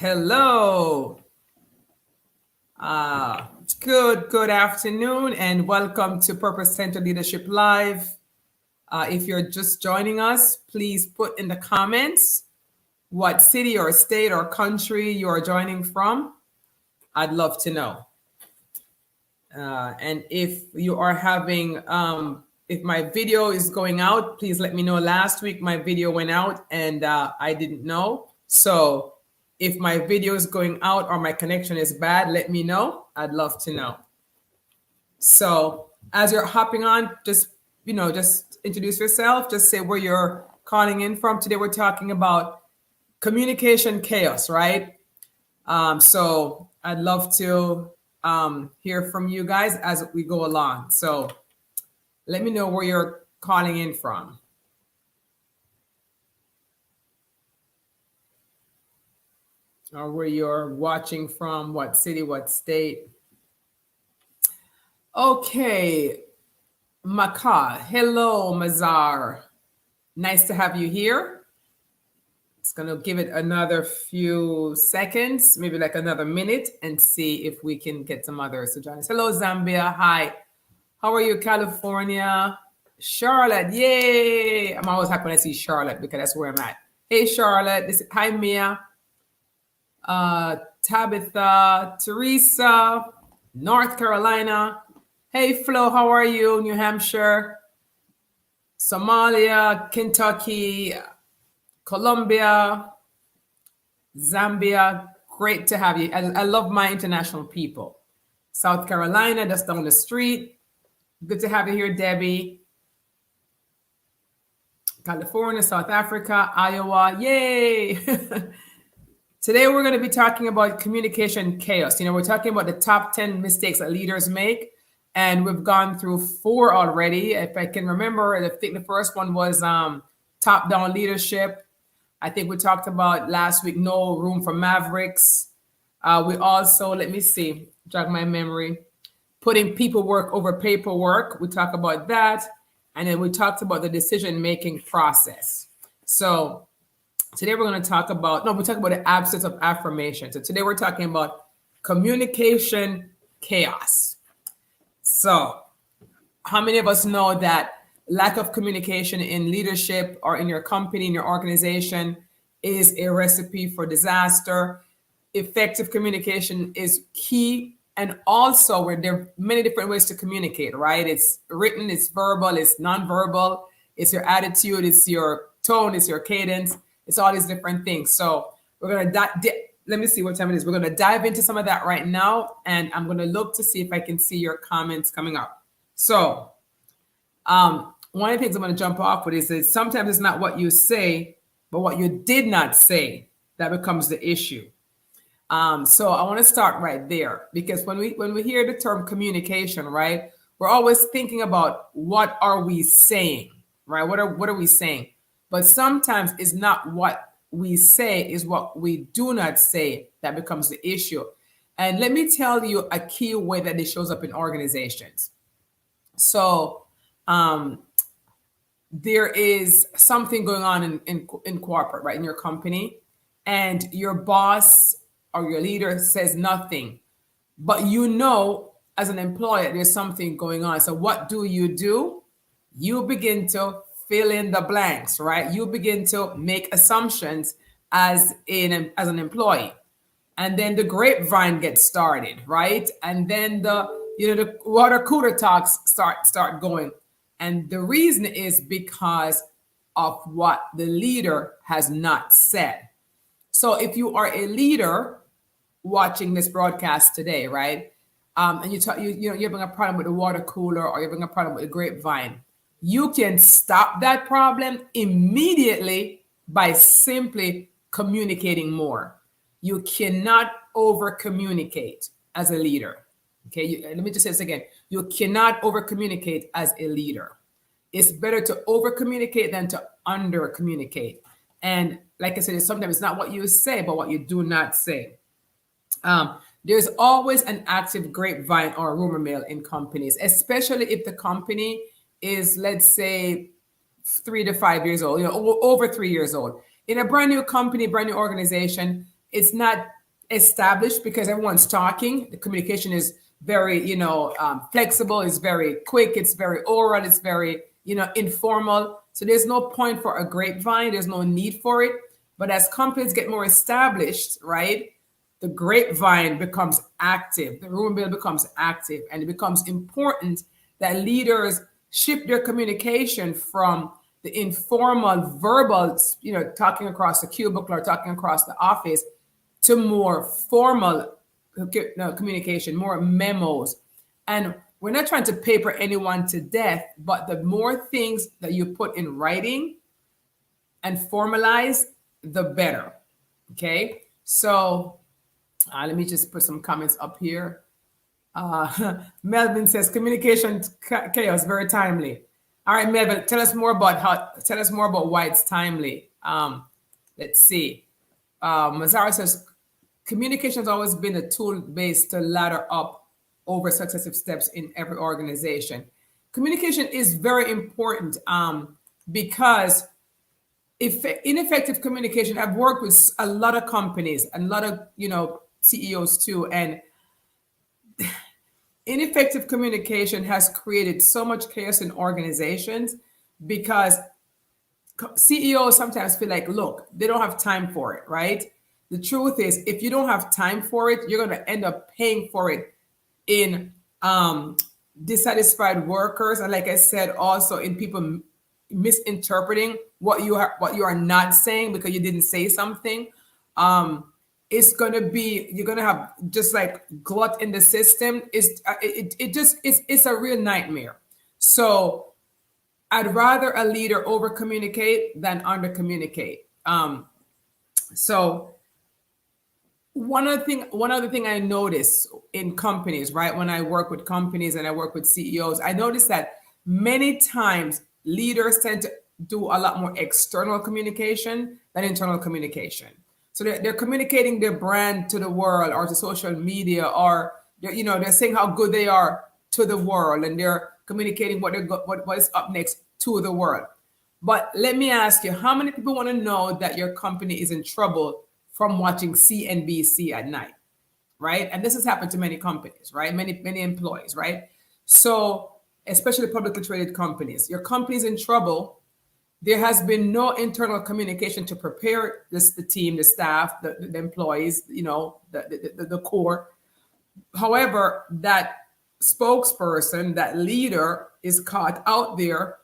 Hello. Good afternoon and welcome to Purpose Center Leadership Live. If you're just joining us, please put in the comments what city or state or country you are joining from. I'd love to know. And if you are having, if my video is going out, please let me know. Last week my video went out and I didn't know. So if my video is going out or my connection is bad, let me know. I'd love to know. So as you're hopping on, just introduce yourself. Just say where you're calling in from. Today we're talking about communication chaos, right? So I'd love to hear from you guys as we go along. So let me know where you're calling in from. Or where you're watching from, what city, what state. Okay, Maka. Hello, Mazar. Nice to have you here. It's going to give it another few seconds, maybe like another minute, and see if we can get some others to join us. Hello, Zambia. Hi. How are you, California? Charlotte. Yay. I'm always happy when I see Charlotte because that's where I'm at. Hey, Charlotte. Hi, Mia. Tabitha, Teresa, North Carolina. Hey, Flo, how are you? New Hampshire, Somalia, Kentucky, Colombia, Zambia. Great to have you. I love my international people. South Carolina, just down the street. Good to have you here, Debbie. California, South Africa, Iowa. Yay! Today, we're going to be talking about communication chaos. We're talking about the top 10 mistakes that leaders make. And we've gone through 4 already. If I can remember, I think the first one was top-down leadership. I think we talked about last week, no room for mavericks. We also, let me see, jog my memory, putting people work over paperwork. We talked about that. And then we talked about the decision-making process. So today we're going to talk about, we talk about the absence of affirmation. So today we're talking about communication chaos. So how many of us know that lack of communication in leadership or in your company, in your organization is a recipe for disaster? Effective communication is key. And also where there are many different ways to communicate, right? It's written, it's verbal, it's nonverbal, it's your attitude, it's your tone, it's your cadence. It's all these different things. So we're going to, let me see what time it is. We're going to dive into some of that right now. And I'm going to look to see if I can see your comments coming up. So one of the things I'm going to jump off with is that sometimes it's not what you say, but what you did not say that becomes the issue. So I want to start right there, because when we hear the term communication, right, we're always thinking about what are we saying, right? What are we saying? But sometimes it's not what we say, is what we do not say that becomes the issue. And let me tell you a key way that it shows up in organizations. So there is something going on in corporate, right, in your company, and your boss or your leader says nothing, but as an employer, there's something going on. So what do? You begin to fill in the blanks, right? You begin to make assumptions as an employee. And then the grapevine gets started, right? And then the water cooler talks start going. And the reason is because of what the leader has not said. So if you are a leader watching this broadcast today, right? And you're having a problem with the water cooler, or you're having a problem with the grapevine, you can stop that problem immediately by simply communicating more. You cannot over communicate as a leader. Okay, let me just say this again. You cannot over communicate as a leader. It's better to over communicate than to under communicate. And like I said, sometimes it's not what you say, but what you do not say. There's always an active grapevine or rumor mill in companies, especially if the company is, let's say, 3 to 5 years old, over 3 years old. In a brand new company, brand new organization, it's not established because everyone's talking. The communication is very, flexible. It's very quick. It's very oral. It's very, informal. So there's no point for a grapevine. There's no need for it. But as companies get more established, right, the grapevine becomes active. The rumor mill becomes active, and it becomes important that leaders shift their communication from the informal, verbal, talking across the cubicle or talking across the office, to more formal communication, more memos. And we're not trying to paper anyone to death, but the more things that you put in writing and formalize, the better. Okay. So let me just put some comments up here. Melvin says communication chaos, very timely. All right, Melvin, tell us more about why it's timely. Let's see. Mazara says communication has always been a tool based to ladder up over successive steps in every organization. Communication is very important because if ineffective communication, I've worked with a lot of companies and a lot of CEOs too, and ineffective communication has created so much chaos in organizations because CEOs sometimes feel like, look, they don't have time for it, right? The truth is, if you don't have time for it, you're going to end up paying for it in dissatisfied workers, and like I said, also in people misinterpreting what you are not saying because you didn't say something. It's going to be, you're going to have just like glut in the system. It's a real nightmare. So I'd rather a leader over communicate than under communicate. So one other thing I notice in companies, right? When I work with companies and I work with CEOs, I notice that many times leaders tend to do a lot more external communication than internal communication. So they're communicating their brand to the world or to social media, or they're saying how good they are to the world, and they're communicating what is up next to the world. But let me ask you, how many people want to know that your company is in trouble from watching CNBC at night, right? And this has happened to many companies, right? Many employees, right? So especially publicly traded companies, your company's in trouble. There has been no internal communication to prepare the team, the staff, the employees, the core. However, that spokesperson, that leader is caught out there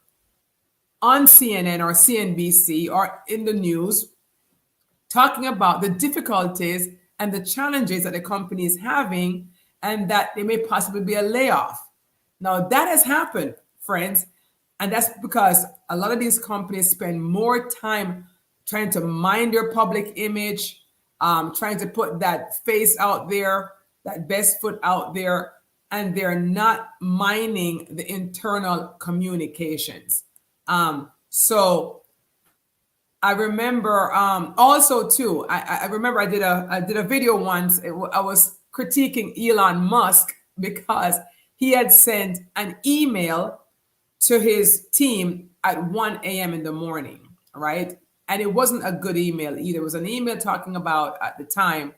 on CNN or CNBC or in the news talking about the difficulties and the challenges that the company is having, and that there may possibly be a layoff. Now, that has happened, friends. And that's because a lot of these companies spend more time trying to mind their public image, trying to put that face out there, that best foot out there, and they're not minding the internal communications. So I remember also too, I remember I did a video once. I was critiquing Elon Musk because he had sent an email to his team at 1 a.m. in the morning, right? And it wasn't a good email either. It was an email talking about, at the time,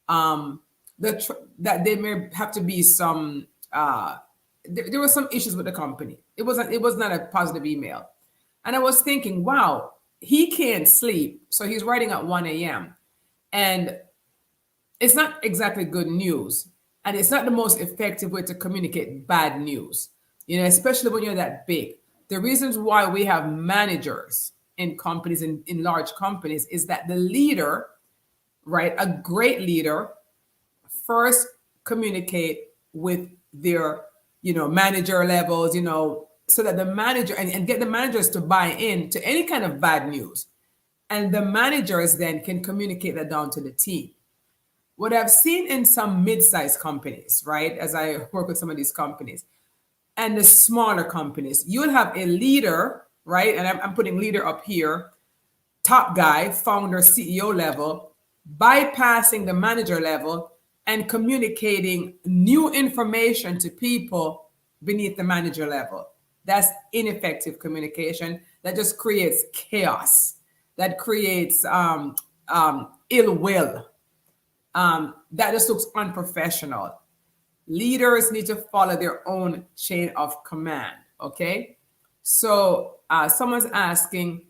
that there may have to be some, there were some issues with the company. It was not a positive email. And I was thinking, wow, he can't sleep. So he's writing at 1 a.m. And it's not exactly good news. And it's not the most effective way to communicate bad news. Especially when you're that big. The reasons why we have managers in companies, in large companies, is that the leader, right, a great leader, first communicate with their, manager levels, so that the manager, and get the managers to buy in to any kind of bad news. And the managers then can communicate that down to the team. What I've seen in some mid-sized companies, right, as I work with some of these companies, and the smaller companies, you'll have a leader, right? And I'm putting leader up here, top guy, founder, CEO level, bypassing the manager level and communicating new information to people beneath the manager level. That's ineffective communication. That just creates chaos. That creates ill will. That just looks unprofessional. Leaders need to follow their own chain of command. Okay. So someone's asking,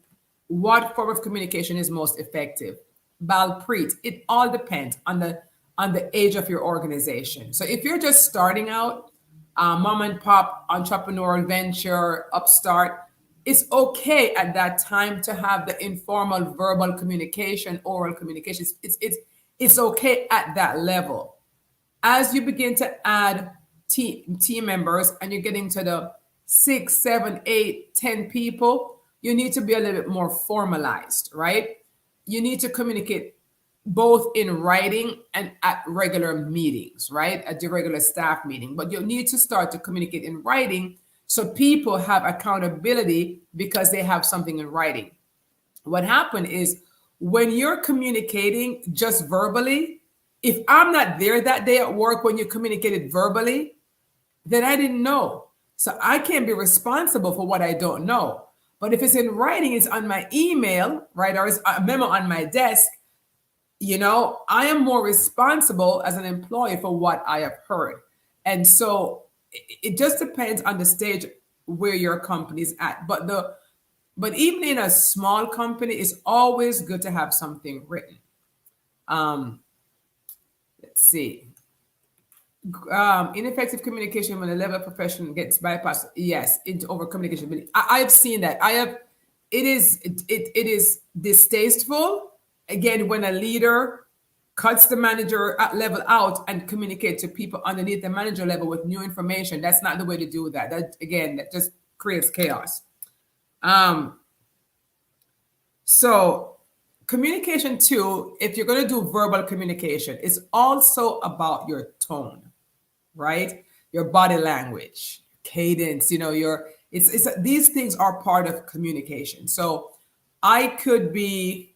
what form of communication is most effective? Balpreet, it all depends on the age of your organization. So if you're just starting out, mom and pop entrepreneurial venture, upstart, it's okay at that time to have the informal verbal communication, oral communication. It's okay at that level. As you begin to add team members and you're getting to the 6, 7, 8, 10 people, you need to be a little bit more formalized, right? You need to communicate both in writing and at regular meetings, right? At the regular staff meeting. But you need to start to communicate in writing so people have accountability because they have something in writing. What happened is when you're communicating just verbally, if I'm not there that day at work when you communicated verbally, then I didn't know. So I can't be responsible for what I don't know. But if it's in writing, it's on my email, right? Or it's a memo on my desk, I am more responsible as an employee for what I have heard. And so it just depends on the stage where your company's at. But even in a small company, it's always good to have something written. Let's see. Ineffective communication when the level of profession gets bypassed. Yes, into over communication. But I've seen that. It is distasteful. Again, when a leader cuts the manager level out and communicate to people underneath the manager level with new information, that's not the way to do that. That just creates chaos. So communication too, if you're going to do verbal communication, it's also about your tone, right? Your body language, cadence, these things are part of communication. So I could be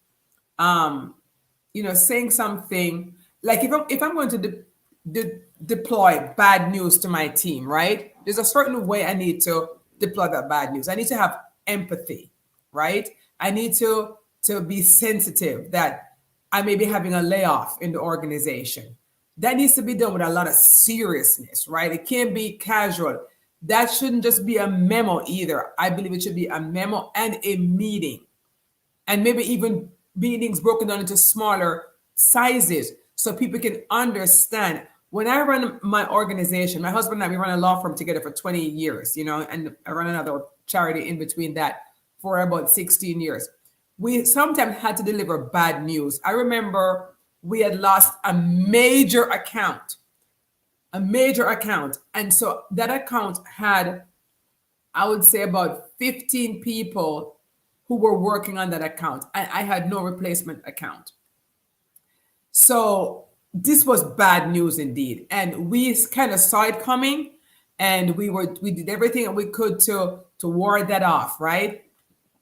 saying something like if I'm going to deploy bad news to my team, right? There's a certain way I need to deploy that bad news. I need to have empathy, right? I need to be sensitive that I may be having a layoff in the organization. That needs to be done with a lot of seriousness, right? It can't be casual. That shouldn't just be a memo either. I believe it should be a memo and a meeting, and maybe even meetings broken down into smaller sizes so people can understand. When I run my organization, my husband and I, we run a law firm together for 20 years, and I run another charity in between that for about 16 years. We sometimes had to deliver bad news. I remember we had lost a major account. And so that account had, I would say, about 15 people who were working on that account. And I had no replacement account. So this was bad news indeed. And we kind of saw it coming, and we did everything that we could to ward that off, right?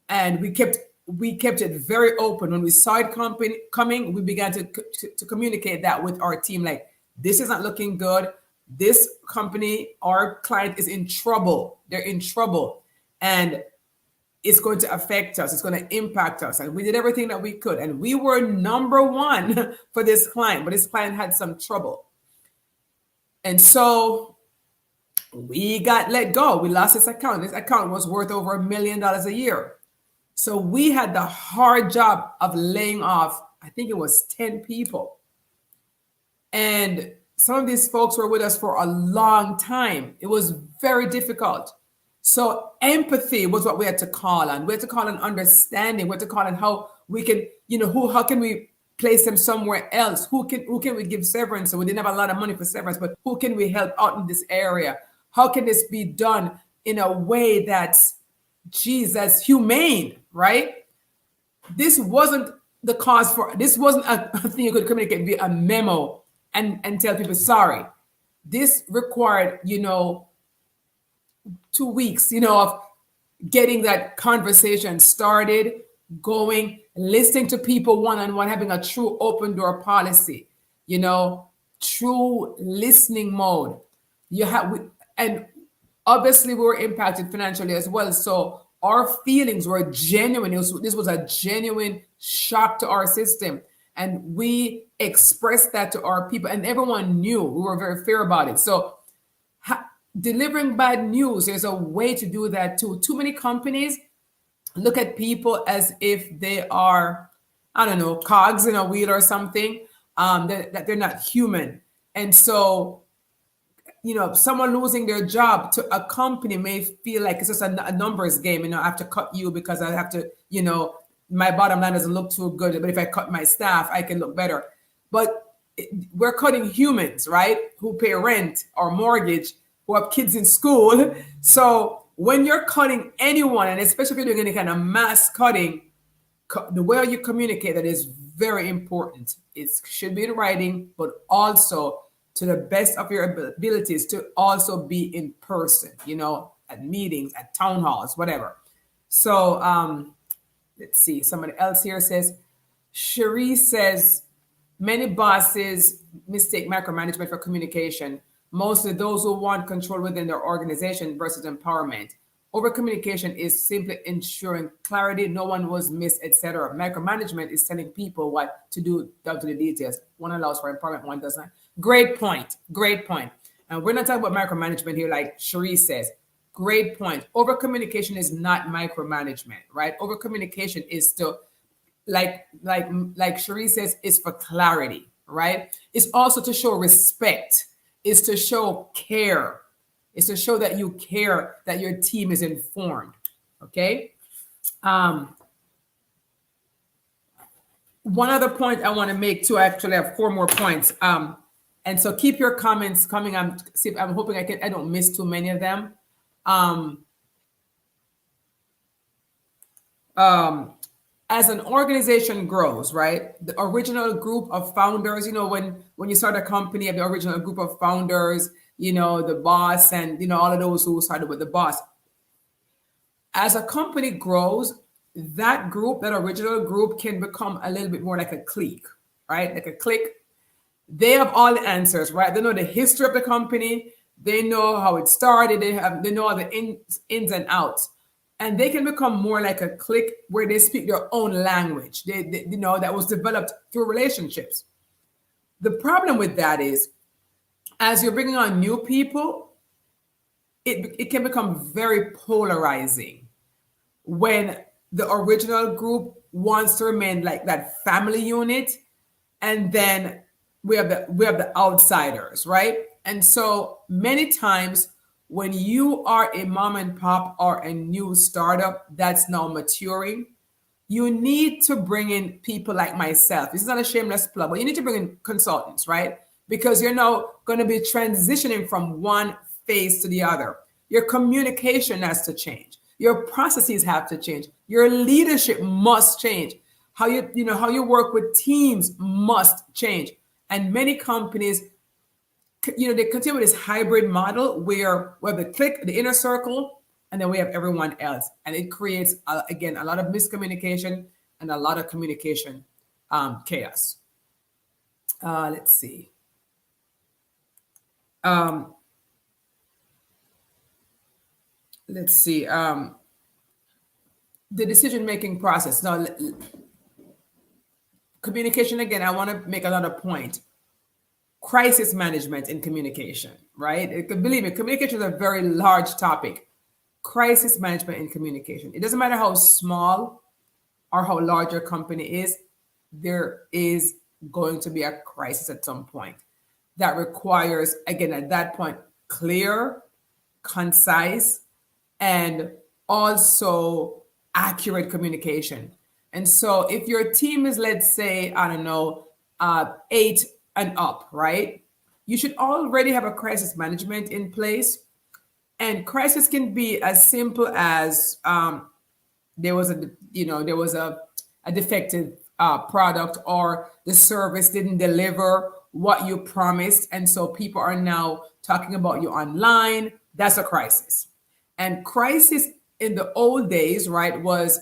And we kept it very open. When we saw it coming, we began to communicate that with our team, like, this is not looking good. This company, our client, is in trouble. They're in trouble. And it's going to affect us. It's going to impact us. And we did everything that we could. And we were number one for this client, but this client had some trouble. And so we got let go. We lost this account. This account was worth over $1 million a year. So we had the hard job of laying off, I think it was 10 people. And some of these folks were with us for a long time. It was very difficult. So empathy was what we had to call on. We had to call on understanding. We had to call on how we can, how can we place them somewhere else? Who can we give severance? So we didn't have a lot of money for severance, but who can we help out in this area? How can this be done in a way that's humane, right? This wasn't this wasn't a thing you could communicate via a memo and tell people sorry. This required, 2 weeks, of getting that conversation started, going, listening to people one-on-one, having a true open door policy, true listening mode. And obviously we were impacted financially as well. So our feelings were genuine. This was a genuine shock to our system. And we expressed that to our people, and everyone knew. We were very fair about it. So delivering bad news, there's a way to do that too. Too many companies look at people as if they are, I don't know, cogs in a wheel or something, that they're not human. And so, someone losing their job to a company may feel like it's just a numbers game. I have to cut you because I have to, my bottom line doesn't look too good. But if I cut my staff, I can look better. But we're cutting humans, right? Who pay rent or mortgage, who have kids in school. So when you're cutting anyone, and especially if you're doing any kind of mass cutting, the way you communicate that is very important. It should be in writing, but also to the best of your abilities to also be in person, at meetings, at town halls, whatever. So let's see. Somebody else here says, Cherie says, many bosses mistake micromanagement for communication, mostly those who want control within their organization versus empowerment. Over communication is simply ensuring clarity, no one was missed, etc. Micromanagement is telling people what to do down to the details. One allows for empowerment, one does not. Great point. Great point. And we're not talking about micromanagement here, like Cherie says. Great point. Over communication is not micromanagement, right? Over communication is to, like Cherie says, is for clarity, right? It's also to show respect. It's to show care. It's to show that you care, that your team is informed. Okay. One other point I want to make too. I actually have 4 more points. And so keep your comments coming. I'm hoping I don't miss too many of them. As an organization grows, right? The original group of founders, when you start a company, you have the original group of founders, the boss and, all of those who started with the boss. As a company grows, that group, that original group can become a little bit more like a clique, right? Like a clique. They have all the answers, right? They know the history of the company. They know how it started. They know all the ins and outs. And they can become more like a clique where they speak their own language. That was developed through relationships. The problem with that is, as you're bringing on new people, it can become very polarizing when the original group wants to remain like that family unit, and then we have the outsiders, right? And so many times when you are a mom and pop or a new startup that's now maturing, you need to bring in people like myself. This is not a shameless plug, but you need to bring in consultants, right? Because you're now going to be transitioning from one phase to the other. Your communication has to change. Your processes have to change. Your leadership must change. How you work with teams must change. And many companies, they continue with this hybrid model where we have the clique, the inner circle, and then we have everyone else. And it creates, again, a lot of miscommunication and a lot of communication chaos. Let's see. The decision-making process. Now, communication, again, I want to make another point. Crisis management in communication, right? Believe me, communication is a very large topic. Crisis management in communication. It doesn't matter how small or how large your company is, there is going to be a crisis at some point that requires, again, at that point, clear, concise, and also accurate communication. And so if your team is, let's say, I don't know, 8 and up, right? You should already have a crisis management in place. And crisis can be as simple as there was a defective product, or the service didn't deliver what you promised. And so people are now talking about you online. That's a crisis. And crisis in the old days, right, was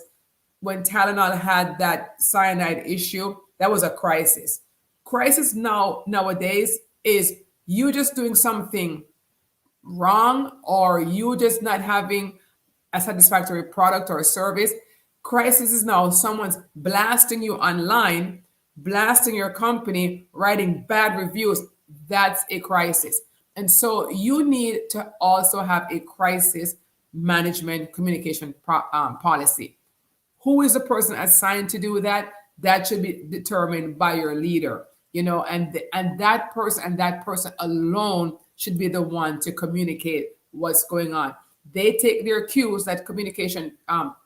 when Tylenol had that cyanide issue. That was a crisis. Crisis nowadays is you just doing something wrong, or you just not having a satisfactory product or a service. Crisis is now someone's blasting you online blasting your company, writing bad reviews, that's a crisis. And so you need to also have a crisis management communication policy. Who is the person assigned to do that? That should be determined by your leader, and that person alone should be the one to communicate what's going on. They take their cues, that communication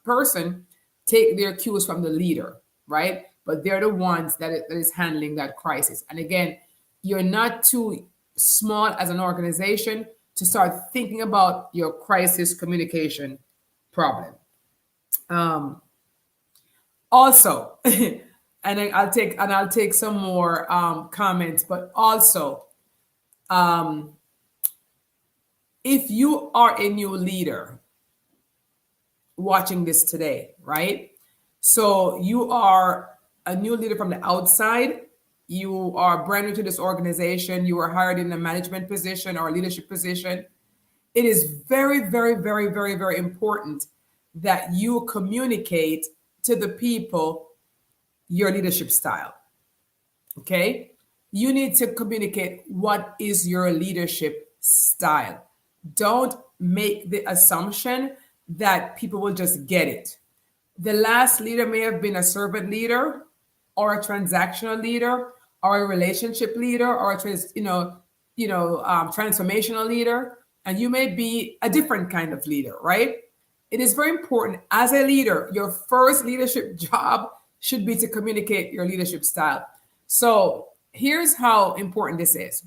person take their cues from the leader, right? But they're the ones that is handling that crisis. And again, you're not too small as an organization to start thinking about your crisis communication problem. Also, and I'll take some more comments, but also, if you are a new leader watching this today, right? So you are a new leader from the outside. You are brand new to this organization. You were hired in a management position or a leadership position. It is very, very, very, very, very important that you communicate to the people your leadership style. Okay? You need to communicate what is your leadership style. Don't make the assumption that people will just get it. The last leader may have been a servant leader or a transactional leader or a relationship leader or a transformational leader, and you may be a different kind of leader, right? It is very important as a leader, your first leadership job should be to communicate your leadership style. So here's how important this is.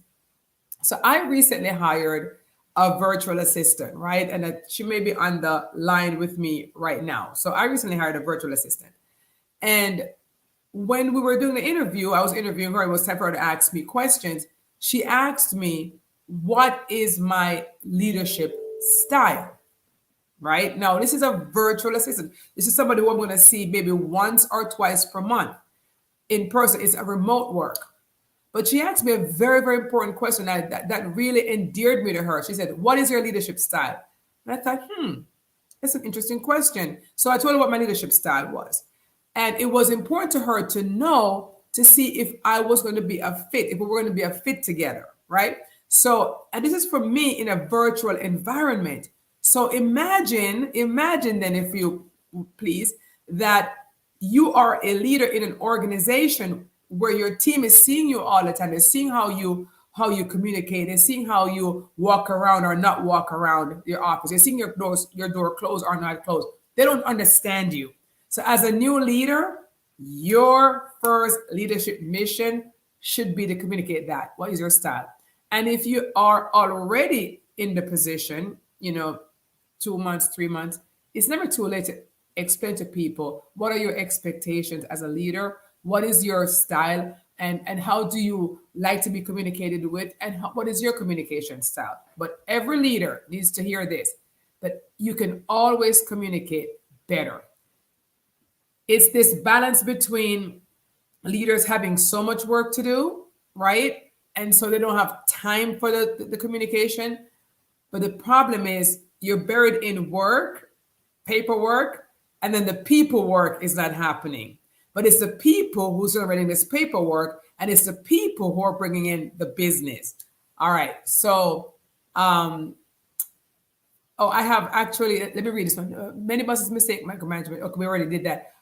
So I recently hired a virtual assistant, right? And she may be on the line with me right now. So I recently hired a virtual assistant. And when we were doing the interview, I was interviewing her. It was time for her to ask me questions. She asked me, what is my leadership style? Right? Now, this is a virtual assistant. This is somebody who I'm going to see maybe once or twice per month in person. It's a remote work. But she asked me a very, very important question that really endeared me to her. She said, what is your leadership style? And I thought, that's an interesting question. So I told her what my leadership style was. And it was important to her to know, to see if I was going to be a fit, if we were going to be a fit together, right? So, and this is for me in a virtual environment. So imagine then, if you please, that you are a leader in an organization where your team is seeing you all the time. They're seeing how you communicate. They're seeing how you walk around or not walk around your office. They're seeing your door closed or not closed. They don't understand you. So as a new leader, your first leadership mission should be to communicate that. What is your style? And if you are already in the position, 2 months, 3 months, it's never too late to explain to people what are your expectations as a leader, what is your style, and how do you like to be communicated with, and what is your communication style. But every leader needs to hear this, that you can always communicate better. It's this balance between leaders having so much work to do, right? And so they don't have time for the communication. But the problem is you're buried in work, paperwork, and then the people work is not happening. But it's the people who's generating this paperwork, and it's the people who are bringing in the business. All right. So, I have actually, let me read this one. Many bosses mistake micromanagement. Okay, we already did that.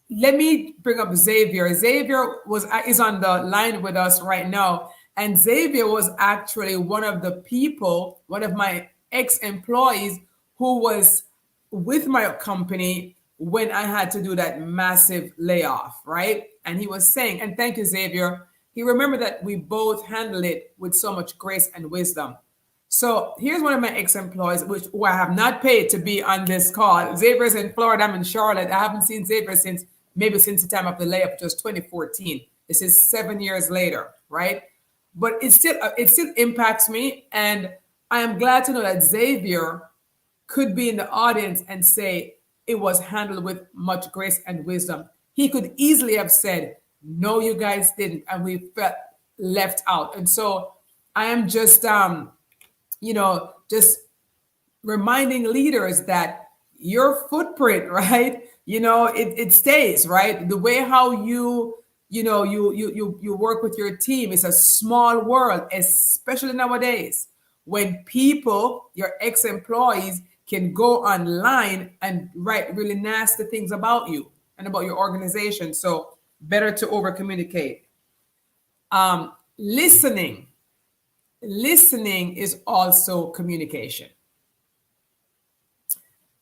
Let me bring up Xavier. Xavier is on the line with us right now. And Xavier was actually one of the people, one of my ex-employees who was with my company when I had to do that massive layoff, right? And he was saying, and thank you, Xavier. He remembered that we both handled it with so much grace and wisdom. So here's one of my ex-employees, who I have not paid to be on this call. Xavier's in Florida. I'm in Charlotte. I haven't seen Xavier since the time of the layoff, which was 2014. This is 7 years later, right? But it still impacts me. And I am glad to know that Xavier could be in the audience and say it was handled with much grace and wisdom. He could easily have said, no, you guys didn't. And we felt left out. And so I am just, just reminding leaders that your footprint, right? It stays, right? The way how you you work with your team. It's a small world, especially nowadays when people, your ex-employees, can go online and write really nasty things about you and about your organization. So better to over communicate. Listening. Listening is also communication.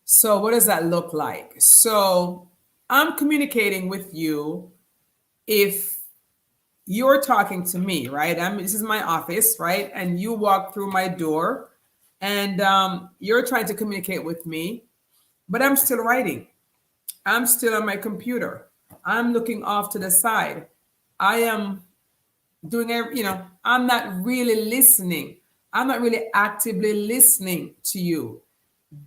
So what does that look like? So I'm communicating with you if you're talking to me, right? This is my office, right? And you walk through my door and you're trying to communicate with me, but I'm still writing. I'm still on my computer. I'm looking off to the side. I am I'm not really listening. I'm not really actively listening to you.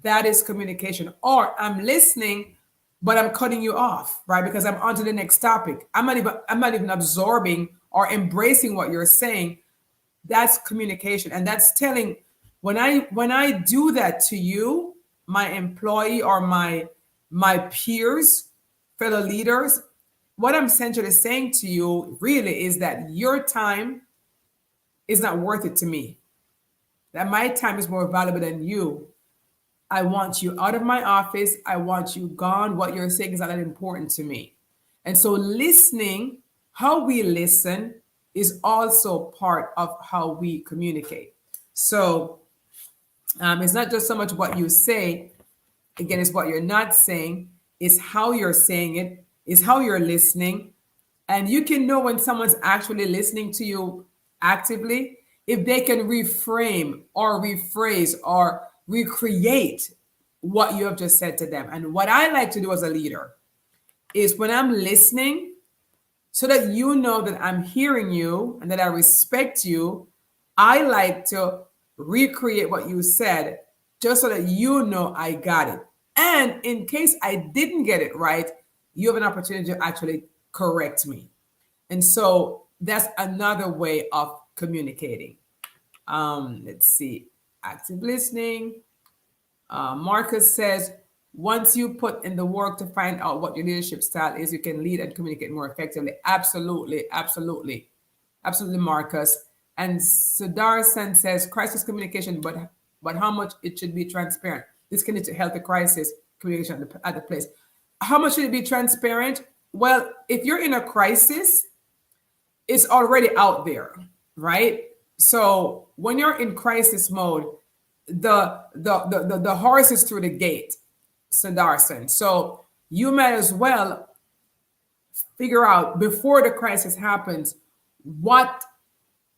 That is communication. Or I'm listening, but I'm cutting you off, right? Because I'm on to the next topic. I'm not even absorbing or embracing what you're saying. That's communication. And that's telling when I do that to you, my employee or my peers, fellow leaders, what I'm essentially saying to you really is that your time is not worth it to me. That my time is more valuable than you. I want you out of my office. I want you gone. What you're saying is not that important to me. And so listening, how we listen is also part of how we communicate. So it's not just so much what you say. Again, it's what you're not saying. It's how you're saying it. It's how you're listening. And you can know when someone's actually listening to you actively if they can reframe or rephrase or recreate what you have just said to them. And what I like to do as a leader is when I'm listening, so that you know that I'm hearing you and that I respect you, I like to recreate what you said just so that you know I got it. And in case I didn't get it right, you have an opportunity to actually correct me. And so that's another way of communicating. Let's see. Active listening. Marcus says, once you put in the work to find out what your leadership style is, you can lead and communicate more effectively. Absolutely, absolutely, absolutely, Marcus. And Sudarsan says, crisis communication, but how much it should be transparent. This can lead to healthy crisis communication at the place. How much should it be transparent? Well, if you're in a crisis, it's already out there, right? So when you're in crisis mode, the horse is through the gate, Sandarsan. So you might as well figure out before the crisis happens what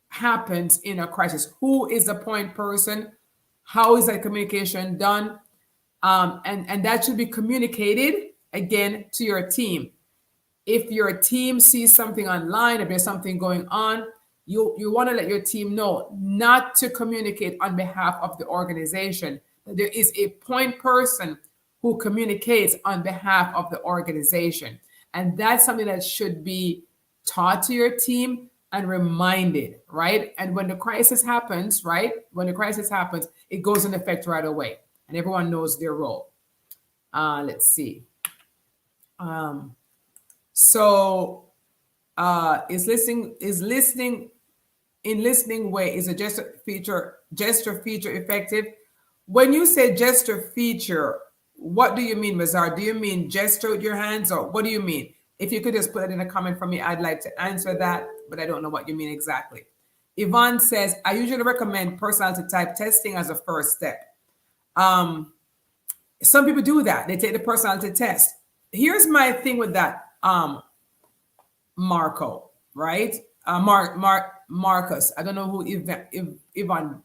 happens in a crisis. Who is the point person? How is that communication done? And that should be communicated again to your team. If your team sees something online, if there's something going on, you want to let your team know not to communicate on behalf of the organization. There is a point person who communicates on behalf of the organization. And that's something that should be taught to your team and reminded, right? And when the crisis happens, right? When the crisis happens, it goes in effect right away. And everyone knows their role. Let's see. So is listening in listening way is a gesture feature effective? When you say gesture feature, what do you mean, Mazar? Do you mean gesture with your hands, or what do you mean? If you could just put it in a comment for me, I'd like to answer that, but I don't know what you mean exactly. Yvonne says, I usually recommend personality type testing as a first step. Some people do that. They take the personality test. Here's my thing with that, Marco, right? Marcus. I don't know who Yvonne.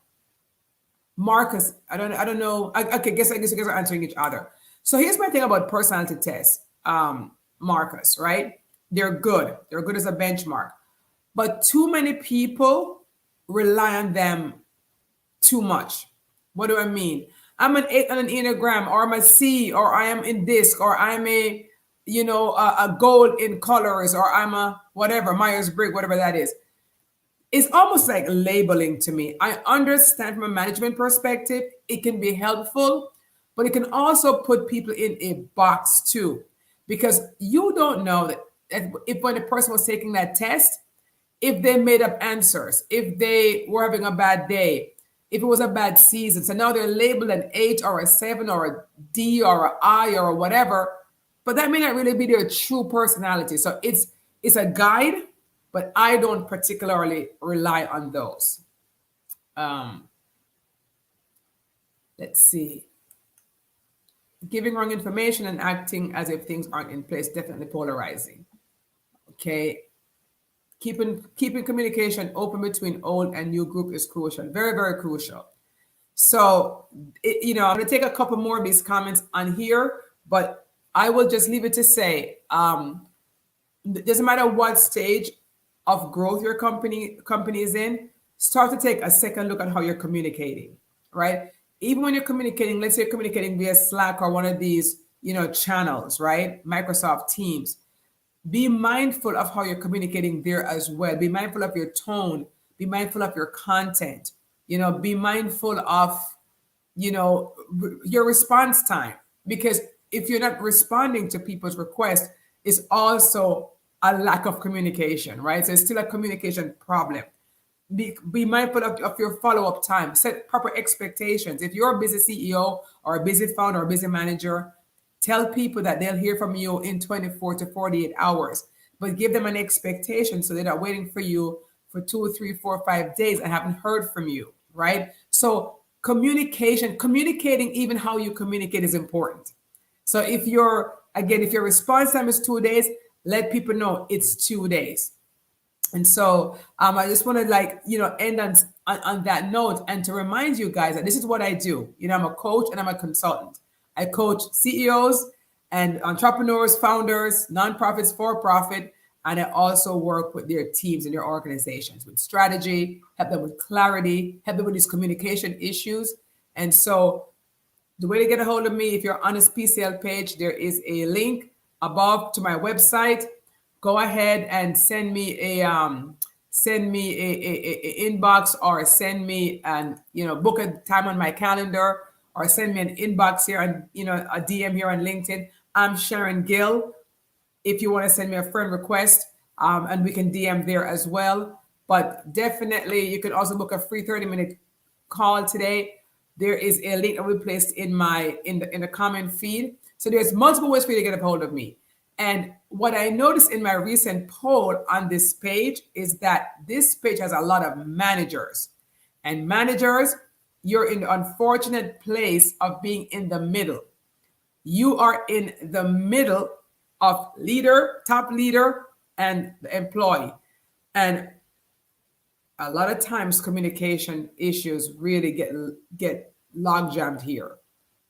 Marcus. I don't know. I guess you guys are answering each other. So here's my thing about personality tests, Marcus, right? They're good. They're good as a benchmark. But too many people rely on them too much. What do I mean? I'm an 8 on an Enneagram, or I'm a C, or I am in DISC, or I'm a gold in colors, or I'm a whatever, Myers-Briggs, whatever that is. It's almost like labeling to me. I understand from a management perspective, it can be helpful, but it can also put people in a box too, because you don't know that if when the person was taking that test, if they made up answers, if they were having a bad day, if it was a bad season. So now they're labeled an 8 or a 7 or a D or a I or whatever, but that may not really be their true personality. So it's a guide, but I don't particularly rely on those. Let's see. Giving wrong information and acting as if things aren't in place, definitely polarizing. Okay. Keeping communication open between old and new group is crucial. Very, very crucial. So, I'm going to take a couple more of these comments on here, but I will just leave it to say, it doesn't matter what stage of growth your company is in, start to take a second look at how you're communicating, right? Even when you're communicating, let's say you're communicating via Slack or one of these, channels, right? Microsoft Teams. Be mindful of how you're communicating there as well. Be mindful of your tone. Be mindful of your content. Be mindful of, your response time. Because if you're not responding to people's requests, it's also a lack of communication, right? So it's still a communication problem. Be mindful of your follow-up time. Set proper expectations. If you're a busy CEO or a busy founder or a busy manager, tell people that they'll hear from you in 24 to 48 hours, but give them an expectation so they're not waiting for you for 2, 3, 4, 5 days and haven't heard from you, right? So communicating even how you communicate is important. So if your response time is 2 days, let people know it's 2 days. And so I just want to end on that note and to remind you guys that this is what I do. I'm a coach and I'm a consultant. I coach CEOs and entrepreneurs, founders, nonprofits, for-profit, and I also work with their teams and their organizations with strategy, help them with clarity, help them with these communication issues. And so the way to get a hold of me, if you're on this PCL page, there is a link above to my website. Go ahead and send me a inbox, or send me book a time on my calendar, or send me an inbox here and a DM here on LinkedIn. I'm Sharon Gill. If you want to send me a friend request, and we can DM there as well. But definitely, you can also book a free 30-minute call today. There is a link that we placed in the comment feed. So there's multiple ways for you to get a hold of me. And what I noticed in my recent poll on this page is that this page has a lot of managers. And managers, you're in the unfortunate place of being in the middle. You are in the middle of top leader, and the employee. And a lot of times communication issues really get log jammed here,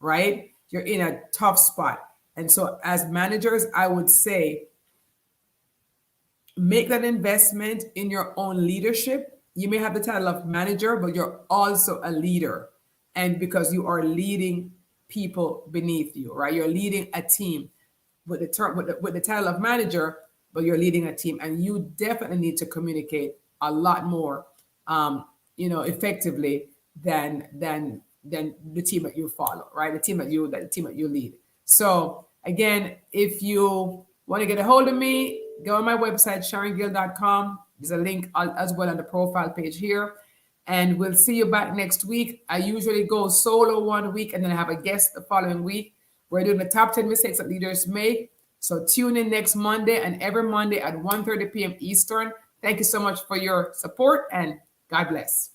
right? You're in a tough spot. And so as managers, I would say, make that investment in your own leadership. You may have the title of manager, but you're also a leader. And because you are leading people beneath you, right? You're leading a team with the title of manager, but you're leading a team. And you definitely need to communicate a lot more, effectively than the team that you follow, right? The team that you lead. So again, if you want to get a hold of me, go on my website, SharonGill.com. There's a link as well on the profile page here. And we'll see you back next week. I usually go solo 1 week and then I have a guest the following week. We're doing the top 10 mistakes that leaders make. So tune in next Monday and every Monday at 1:30 p.m. Eastern. Thank you so much for your support and God bless.